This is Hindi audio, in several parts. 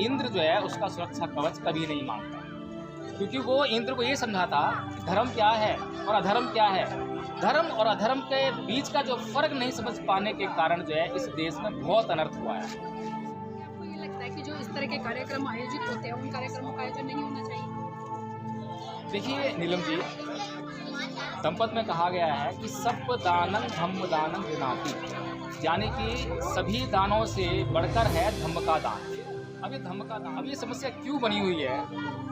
इंद्र जो है उसका सुरक्षा कवच कभी नहीं मांगता, क्योंकि वो इंद्र को ये समझा था कि धर्म क्या है और अधर्म क्या है। धर्म और अधर्म के बीच का जो फर्क नहीं समझ पाने के कारण जो है इस देश में बहुत अनर्थ हुआ है। आपको ये लगता है कि जो इस तरह के कार्यक्रम आयोजित होते हैं उन कार्यक्रमों का आयोजन नहीं होना चाहिए? देखिए नीलम जी, संपद में कहा गया है कि सब दानम धम्म दानम विनाती, यानी कि सभी दानों से बढ़कर है धम्म का दान। अब ये धम्म का दान, अब ये समस्या क्यों बनी हुई है,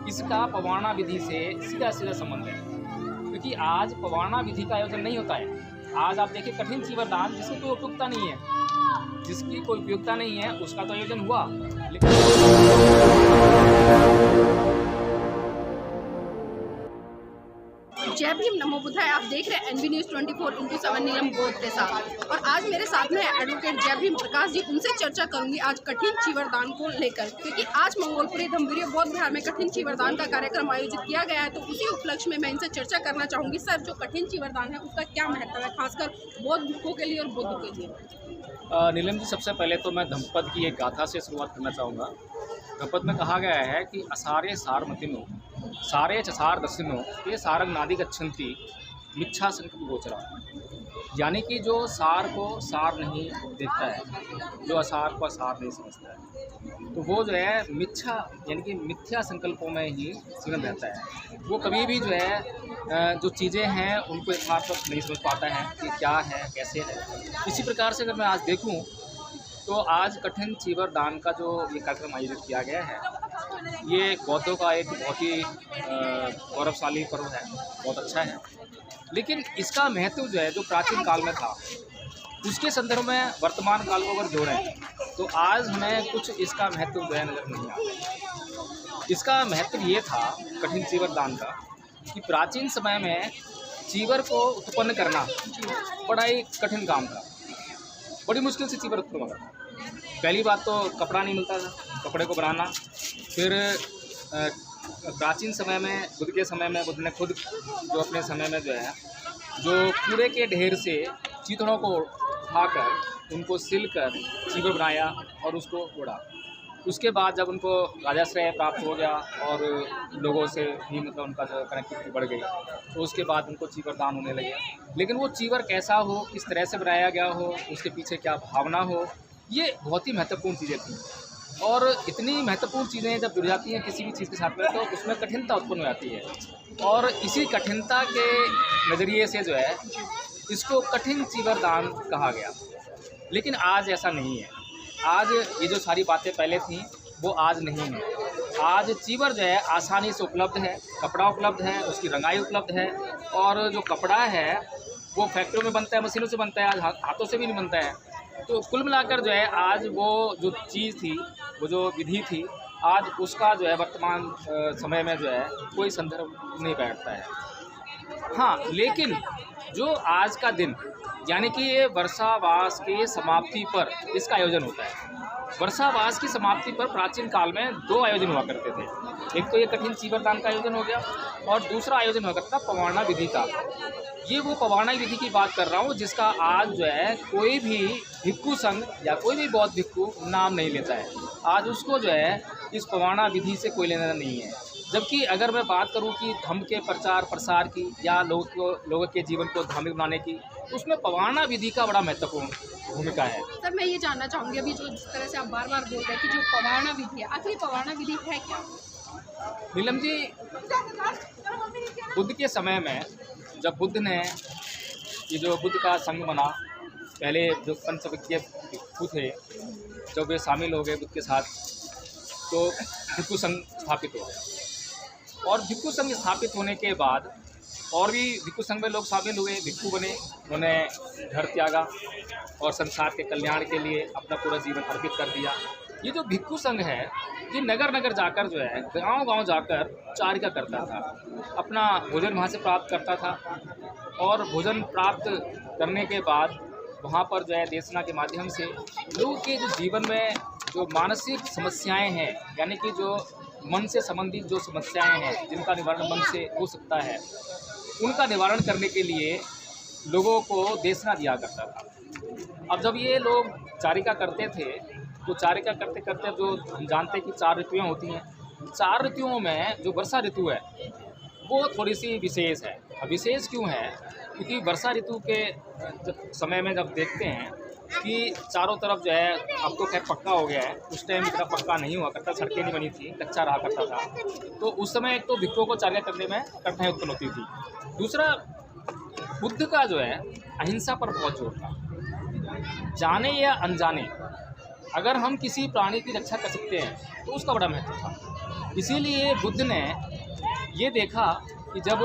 इसका पवारणा विधि से सीधा सीधा संबंध है। क्योंकि आज पवारणा विधि का आयोजन नहीं होता है। आज आप देखिए कठिन चीवर दान, जिसकी कोई उपयुक्ता नहीं है, जिसकी कोई उपयुक्ता नहीं है उसका तो आयोजन हुआ, जय भीम, नमो बुद्धाय। आप देख रहे हैं NV News 24x7 नीलम गोद के साथ, और आज मेरे साथ में है एडवोकेट जय भीम प्रकाश जी। उनसे चर्चा करूंगी आज कठिन चीवर दान को लेकर, क्योंकि आज मंगोलपुरी धम्बीर बौद्ध विहार में कठिन चीवर दान का कार्यक्रम आयोजित किया गया है। तो उसी उपलक्ष्य में मैं इनसे चर्चा करना चाहूँगी। सर, जो कठिन चीवर दान है उसका क्या महत्व है, खासकर बौद्ध भिक्षुओं के लिए और बुद्ध के लिए? नीलम जी, सबसे पहले तो मैं धम्पद की एक गाथा से शुरुआत करना चाहूँगा। धम्पद में कहा गया है कि असारे सारमतिनो सारे चसार दसिनो ये सारंग नादि गच्छन्ति मिच्छा संकल्प गोचरा, यानी कि जो सार को सार नहीं देखता है, जो असार को असार नहीं समझता है, तो वो जो है मिच्छा यानी कि मिथ्या संकल्पों में ही जीवन रहता है। वो कभी भी जो है जो चीज़ें हैं उनको यथार्थ नहीं समझ पाता है कि क्या है कैसे है। इसी प्रकार से अगर मैं आज देखूं तो आज कठिन चीवर दान का जो ये कार्यक्रम आयोजित किया गया है, ये बौद्धों का एक बहुत ही गौरवशाली पर्व है, बहुत अच्छा है। लेकिन इसका महत्व जो है जो प्राचीन काल में था उसके संदर्भ में वर्तमान काल को अगर जोड़ें तो आज हमें कुछ इसका महत्व जो है नजर नहीं आता। इसका महत्व ये था कठिन चीवर दान का कि प्राचीन समय में चीवर को उत्पन्न करना बड़ा ही कठिन काम था, बड़ी मुश्किल से चीवर उत्पन्न होता था। पहली बात तो कपड़ा नहीं मिलता था, कपड़े को बनाना। फिर प्राचीन समय में बुद्ध के समय में बुद्ध ने खुद जो अपने समय में जो है जो कूड़े के ढेर से चीथड़ों को उठाकर उनको सिलकर चीवर बनाया और उसको उड़ा। उसके बाद जब उनको राजाश्रय प्राप्त हो गया और लोगों से भी मतलब उनका जो कनेक्टिविटी बढ़ गई, तो उसके बाद उनको चीवर दान होने लगे। लेकिन वो चीवर कैसा हो, किस तरह से बनाया गया हो, उसके पीछे क्या भावना हो, ये बहुत ही महत्वपूर्ण चीज़ें थी। और इतनी महत्वपूर्ण चीज़ें जब जुड़ जाती हैं किसी भी चीज़ के साथ में तो उसमें कठिनता उत्पन्न हो जाती है। और इसी कठिनता के नज़रिए से जो है इसको कठिन चीवर दान कहा गया। लेकिन आज ऐसा नहीं है। आज ये जो सारी बातें पहले थीं वो आज नहीं है। आज चीवर जो है आसानी से उपलब्ध है, कपड़ा उपलब्ध है, उसकी रंगाई उपलब्ध है, और जो कपड़ा है वो फैक्ट्रियों में बनता है, मशीनों से बनता है, आज हाथों से भी नहीं बनता है। तो कुल मिलाकर जो है आज वो जो चीज़ थी, वो जो विधि थी, आज उसका जो है वर्तमान समय में जो है कोई संदर्भ नहीं बैठता है। हाँ, लेकिन जो आज का दिन यानी कि ये वर्षावास के समाप्ति पर इसका आयोजन होता है। वर्षावास की समाप्ति पर प्राचीन काल में दो आयोजन हुआ करते थे। एक तो ये कठिन चीवर दान का आयोजन हो गया और दूसरा आयोजन हुआ करता था पवारणा विधि का। ये वो पवारणा विधि की बात कर रहा हूँ जिसका आज जो है कोई भी भिक्षु संघ या कोई भी बौद्ध भिक्षु नाम नहीं लेता है। आज उसको जो है इस पवारणा विधि से कोई लेना नहीं है। जबकि अगर मैं बात करूं कि धम्म के प्रचार प्रसार की या लोगों के जीवन को धार्मिक बनाने की, तो उसमें पवारणा विधि का बड़ा महत्वपूर्ण भूमिका है। सर, मैं ये जानना चाहूँगी अभी जो जिस तरह से आप बार बार बोल रहे हैं कि जो पवारणा विधि है, आखिर पवारणा विधि है क्या? नीलम जी, बुद्ध के समय में जब बुद्ध ने ये जो बुद्ध का संघ बना, पहले जो पंचविज्ञ भिक्षु थे जब वे शामिल हो गए बुद्ध के साथ, तो भिक्षु संघ स्थापित हो गया। और भिक्षु संघ स्थापित होने के बाद और भी भिक्षु संघ में लोग शामिल हुए, भिक्षु बने, उन्होंने घर त्यागा और संसार के कल्याण के लिए अपना पूरा जीवन अर्पित कर दिया। ये जो भिक्षु संघ है ये नगर नगर जाकर जो है गांव गांव जाकर चारिका करता था, अपना भोजन वहाँ से प्राप्त करता था, और भोजन प्राप्त करने के बाद वहाँ पर जो है देशना के माध्यम से लोगों के जो जीवन में जो मानसिक समस्याएं हैं, यानी कि जो मन से संबंधित जो समस्याएं हैं जिनका निवारण मन से हो सकता है, उनका निवारण करने के लिए लोगों को देशना दिया करता था। अब जब ये लोग चारिका करते थे तो चारिका करते करते जो हम जानते हैं कि 4 ऋतुएँ होती हैं, 4 ऋतुओं में जो वर्षा ऋतु है वो थोड़ी सी विशेष है। अब विशेष क्यों है? क्योंकि वर्षा ऋतु के समय में जब देखते हैं कि चारों तरफ जो है, अब तो खैर पक्का हो गया है, उस टाइम इतना पक्का नहीं हुआ करता, सड़कें नहीं बनी थी, कच्चा रहा करता था। तो उस समय एक तो भिक्षुओं को चारिका करने में कठिनाई उत्पन्न होती थी। दूसरा, बुद्ध का जो है अहिंसा पर बहुत जोर था। जाने या अनजाने अगर हम किसी प्राणी की रक्षा कर सकते हैं तो उसका बड़ा महत्व था। इसीलिए बुद्ध ने ये देखा कि जब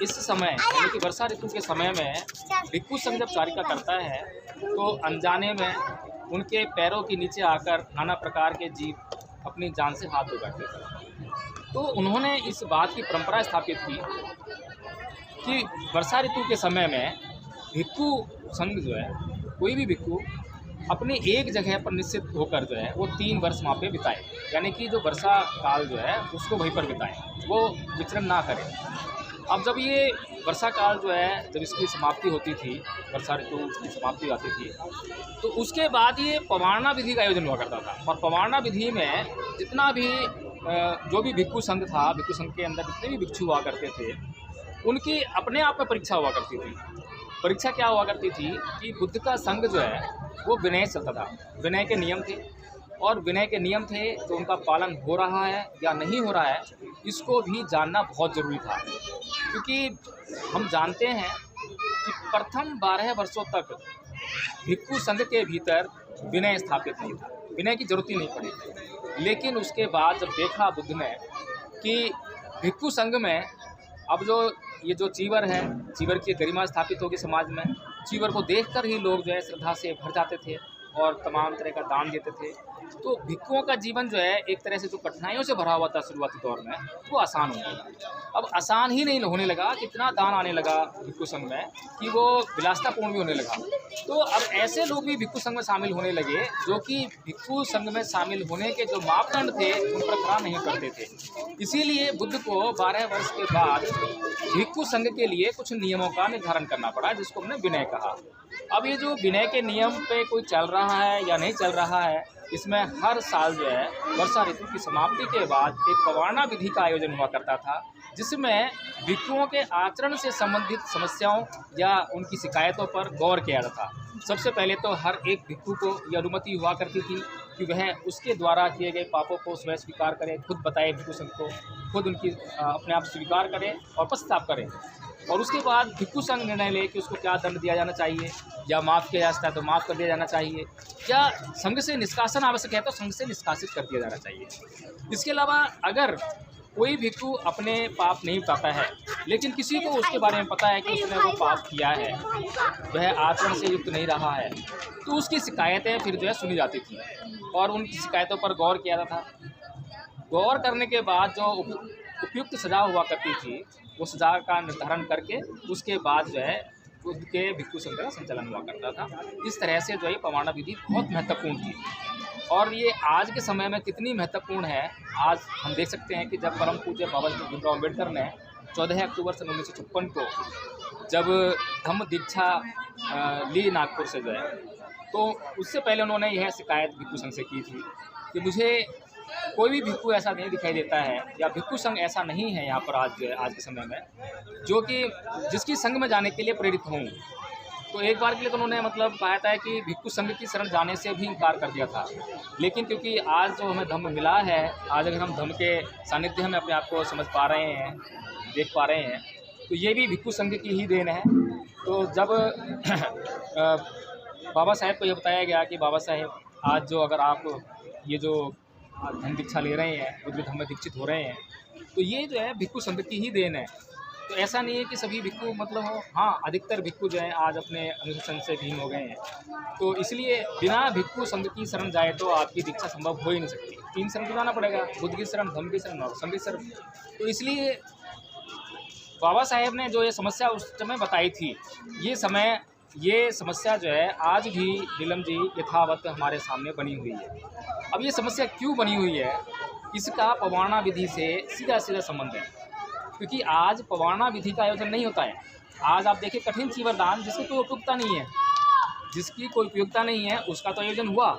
इस समय यानी कि वर्षा ऋतु के समय में भिक्षु संघ जब चारिका करता है तो अनजाने में उनके पैरों के नीचे आकर नाना प्रकार के जीव अपनी जान से हाथ धो बैठते थे। तो उन्होंने इस बात की परंपरा स्थापित की कि वर्षा ऋतु के समय में भिक्षु संघ जो है, कोई भी भिक्षु अपने एक जगह पर निश्चित होकर जो है वो 3 वर्ष वहाँ पे बिताए, यानी कि जो वर्षा काल जो है उसको वहीं पर बिताएं, वो विचरण ना करें। अब जब ये वर्षा काल जो है, जब इसकी समाप्ति होती थी, वर्षा ऋतु की समाप्ति आती थी, तो उसके बाद ये पवारना विधि का आयोजन हुआ करता था। और पवारना विधि में जितना भी जो भी भिक्षु संघ था, भिक्षु संघ के अंदर जितने भी भिक्षु हुआ करते थे, उनकी अपने आप में परीक्षा हुआ करती थी। परीक्षा क्या हुआ करती थी कि बुद्ध का संघ जो है वो विनय चलता था, विनय के नियम थे, और विनय के नियम थे तो उनका पालन हो रहा है या नहीं हो रहा है इसको भी जानना बहुत ज़रूरी था। क्योंकि हम जानते हैं कि प्रथम 12 वर्षों तक भिक्षु संघ के भीतर विनय स्थापित नहीं था, विनय की जरूरत ही नहीं पड़ी। लेकिन उसके बाद जब देखा बुद्ध ने कि भिक्षु संघ में अब जो ये जो चीवर है, चीवर की गरिमा स्थापित होगी समाज में, चीवर को देखकर ही लोग जो है श्रद्धा से भर जाते थे और तमाम तरह का दान देते थे। तो भिक्षुओं का जीवन जो है एक तरह से जो कठिनाइयों से भरा हुआ था शुरुआती दौर में, वो आसान हो गया। अब आसान ही नहीं होने लगा, इतना दान आने लगा भिक्षु संघ में कि वो विलासितापूर्ण भी होने लगा। तो अब ऐसे लोग भी भिक्षु संघ में शामिल होने लगे जो कि भिक्षु संघ में शामिल होने के जो मापदंड थे उन पर खरा नहीं करते थे। इसीलिए बुद्ध को 12 वर्ष के बाद भिक्षु संघ के लिए कुछ नियमों का निर्धारण करना पड़ा, जिसको हमने विनय कहा। अब ये जो विनय के नियम पे कोई चल रहा है या नहीं चल रहा है, इसमें हर साल जो है वर्षा ऋतु की समाप्ति के बाद एक पवारना विधि का आयोजन हुआ करता था, जिसमें भिक्षुओं के आचरण से संबंधित समस्याओं या उनकी शिकायतों पर गौर किया जाता था। सबसे पहले तो हर एक भिक्षु को यह अनुमति हुआ करती थी कि वह उसके द्वारा किए गए पापों को स्वयं स्वीकार करे, खुद बताए भिक्षु संघ को, खुद उनकी अपने आप स्वीकार करे और पश्चाताप करे। और उसके बाद भिक्षु संघ निर्णय ले कि उसको क्या दंड दिया जाना चाहिए, या माफ़ किया जा सकता है तो माफ़ कर दिया जाना चाहिए, या संघ से निष्कासन आवश्यक है तो संघ से निष्कासित कर दिया जाना चाहिए। इसके अलावा अगर कोई भिक्षु अपने पाप नहीं बताता है, लेकिन किसी को उसके बारे में पता है कि उसने वो पाप किया है, वह आचरण से युक्त नहीं रहा है, तो उसकी शिकायतें फिर जो है सुनी जाती थी और उनकी शिकायतों पर गौर किया जाता था। गौर करने के बाद जो उपयुक्त सज़ा हुआ करती थी, वो सज़ा का निर्धारण करके उसके बाद जो है बुद्ध के भिक्षु संघ का संचालन हुआ करता था। इस तरह से जो है पवारना विधि बहुत महत्वपूर्ण थी। और ये आज के समय में कितनी महत्वपूर्ण है, आज हम देख सकते हैं कि जब परम पूज्य बाबा साहेब भीमराव अम्बेडकर ने 14 अक्टूबर सन 1956 को जब धम्म दीक्षा ली नागपुर से जो है, तो उससे पहले उन्होंने यह शिकायत भिक्षु संघ से की थी कि मुझे कोई भी भिक्षु ऐसा नहीं दिखाई देता है, या भिक्षु संघ ऐसा नहीं है यहाँ पर आज के समय में जो कि जिसकी संघ में जाने के लिए प्रेरित हों। तो एक बार के लिए तो उन्होंने मतलब पाया था कि भिक्षु संघ की शरण जाने से भी इनकार कर दिया था। लेकिन क्योंकि आज जो हमें धम्म मिला है, आज अगर हम धम्म के सानिध्य में अपने आप को समझ पा रहे हैं, देख पा रहे हैं, तो ये भी भिक्षु संघ की ही देन है। तो जब बाबा साहेब को यह बताया गया कि बाबा साहेब आज जो अगर आप ये जो धम्म दीक्षा ले रहे हैं, बुद्ध धम्म में दीक्षित हो रहे हैं, तो ये जो है भिक्षु संघ की ही देन है। तो ऐसा नहीं है कि सभी भिक्षु मतलब हो, हाँ अधिकतर भिक्षु जो हैं आज अपने अनुशासन से भीम हो गए हैं। तो इसलिए बिना भिक्षु संघ की शरण जाए तो आपकी दीक्षा संभव हो ही नहीं सकती। 3 शरण जाना पड़ेगा, बुद्ध की शरण, धम्म की शरण और संघ की शरण। तो इसलिए बाबा साहेब ने जो ये समस्या उस समय बताई थी, ये समस्या जो है आज भी नीलम जी यथावत हमारे सामने बनी हुई है। अब ये समस्या क्यों बनी हुई है, इसका पवारना विधि से सीधा संबंध है। क्योंकि आज पवारना विधि का आयोजन नहीं होता है। आज आप देखिए कठिन चीवरदान जिसकी कोई उपयुक्तता नहीं है, जिसकी कोई उपयोगिता नहीं है उसका तो आयोजन हुआ,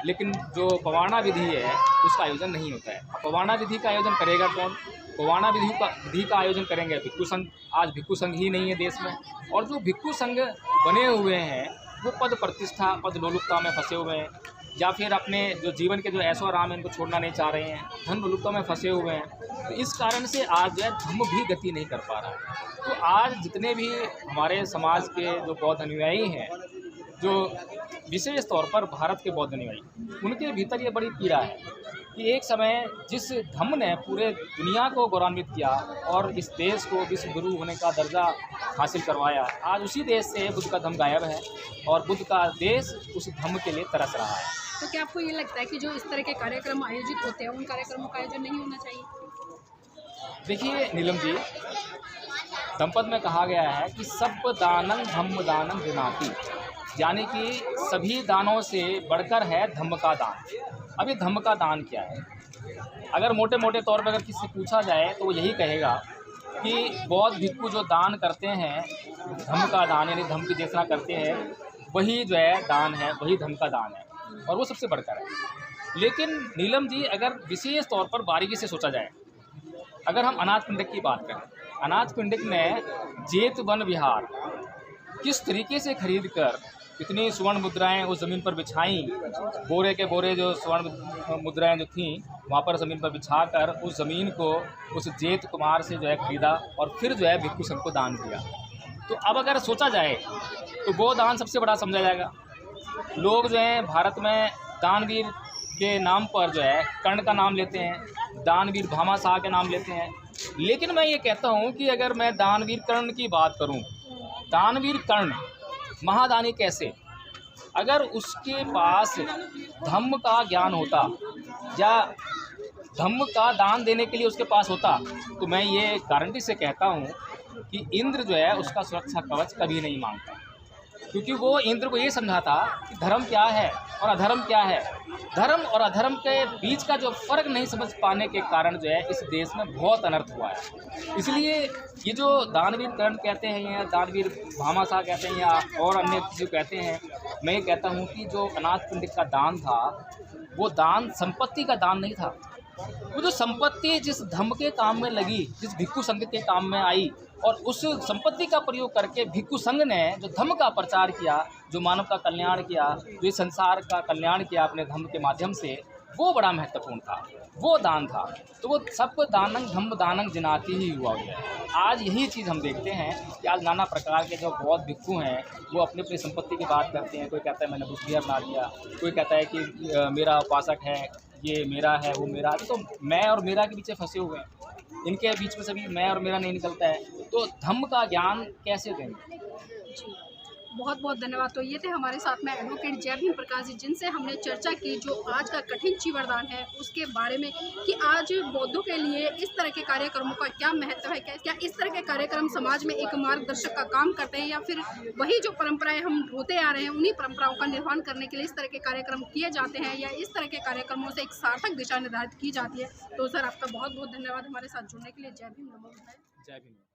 लेकिन जो पवाना विधि है उसका आयोजन नहीं होता है। पवाना विधि का आयोजन करेगा कौन? पवाना विधि का आयोजन करेंगे भिक्षु संघ। आज भिक्षु संघ ही नहीं है देश में, और जो भिक्षु संघ बने हुए हैं वो पद प्रतिष्ठा, पद लोलुपता में फंसे हुए हैं, या फिर अपने जो जीवन के जो ऐशो आराम है इनको छोड़ना नहीं चाह रहे हैं, धन लोलुपता में फंसे हुए हैं। तो इस कारण से आज जो है धम्म भी गति नहीं कर पा रहा है। तो आज जितने भी हमारे समाज के जो बौद्ध अनुयायी हैं, जो विशेष तौर पर भारत के बौद्ध अनुयायी, उनके भीतर ये बड़ी पीड़ा है कि एक समय जिस धम्म ने पूरे दुनिया को गौरवान्वित किया और इस देश को विश्व गुरु होने का दर्जा हासिल करवाया, आज उसी देश से बुद्ध का धम्म गायब है और बुद्ध का देश उस धम्म के लिए तरस रहा है। तो क्या आपको ये लगता है कि जो इस तरह के कार्यक्रम आयोजित होते हैं उन कार्यक्रमों का आयोजन नहीं होना चाहिए? देखिए नीलम जी, धम्मपद में कहा गया है कि सब दानं धम्म दानं गृह्णाति, यानी कि सभी दानों से बढ़कर है धम्म का दान। अब ये धम्म का दान क्या है? अगर मोटे मोटे तौर पर अगर किसी से पूछा जाए तो वो यही कहेगा कि बौद्ध भिक्षु जो दान करते हैं, धम्म का दान यानी धम्म की देशना करते हैं, वही जो है दान है, वही धम्म का दान है और वो सबसे बढ़कर है। लेकिन नीलम जी, अगर विशेष तौर पर बारीकी से सोचा जाए, अगर हम अनाथ पिंडक की बात करें, अनाथ पिंडक ने जेत वन विहार किस तरीके से खरीद कर इतनी स्वर्ण मुद्राएं उस ज़मीन पर बिछाई, बोरे के बोरे जो स्वर्ण मुद्राएं जो थीं वहाँ पर ज़मीन पर बिछाकर उस ज़मीन को उस जेत कुमार से जो है खरीदा और फिर जो है भिक्षु संघ को दान दिया। तो अब अगर सोचा जाए तो वो दान सबसे बड़ा समझा जाएगा। लोग जो हैं भारत में दानवीर के नाम पर जो है कर्ण का नाम लेते हैं, दानवीर भामाशाह के नाम लेते हैं, लेकिन मैं ये कहता हूँ कि अगर मैं दानवीर कर्ण की बात करूँ, दानवीर कर्ण महादानी कैसे? अगर उसके पास धम्म का ज्ञान होता या धम्म का दान देने के लिए उसके पास होता, तो मैं ये गारंटी से कहता हूँ कि इंद्र जो है उसका सुरक्षा कवच कभी नहीं मांगता, क्योंकि वो इंद्र को ये समझा था कि धर्म क्या है और अधर्म क्या है। धर्म और अधर्म के बीच का जो फ़र्क नहीं समझ पाने के कारण जो है इस देश में बहुत अनर्थ हुआ है। इसलिए ये जो दानवीर कर्ण कहते हैं या दानवीर भामाशाह कहते हैं या और अन्य किसी को कहते हैं, मैं ये कहता हूँ कि जो अनाथ पिंडक का दान था वो दान संपत्ति का दान नहीं था। वो जो संपत्ति जिस धम्म के काम में लगी, जिस भिक्षु संघ के काम में आई और उस संपत्ति का प्रयोग करके भिक्षु संघ ने जो धम्म का प्रचार किया, जो मानव का कल्याण किया, जो इस संसार का कल्याण किया अपने धम्म के माध्यम से, वो बड़ा महत्वपूर्ण था, वो दान था। तो वो सब दानं धम्म दानं जिनाति ही हुआ है। आज यही चीज़ हम देखते हैं कि आज नाना प्रकार के जो बौद्ध भिक्षु हैं वो अपनी अपनी संपत्ति की बात करते हैं। कोई कहता है मैंने बुद्ध विहार बना लिया, कोई कहता है कि मेरा उपासक है, ये मेरा है, वो मेरा है। तो मैं और मेरा के पीछे फंसे हुए हैं, इनके बीच में सभी मैं और मेरा नहीं निकलता है, तो धम्म का ज्ञान कैसे देंगे? बहुत बहुत धन्यवाद। तो ये थे हमारे साथ में एडवोकेट जय भीम प्रकाश जी, जिनसे हमने चर्चा की जो आज का कठिन चीवरदान है उसके बारे में, कि आज बौद्धों के लिए इस तरह के कार्यक्रमों का क्या महत्व है, क्या इस तरह के कार्यक्रम समाज में एक मार्गदर्शक का काम करते हैं, या फिर वही जो परंपराएं हम होते आ रहे हैं उन्हीं परंपराओं का निर्वहन करने के लिए इस तरह के कार्यक्रम किए जाते हैं, या इस तरह के कार्यक्रमों से एक सार्थक दिशा निर्धारित की जाती है। तो सर, आपका बहुत बहुत धन्यवाद हमारे साथ जुड़ने के लिए। जय भीम, नमो बुद्धाय। जय भीम।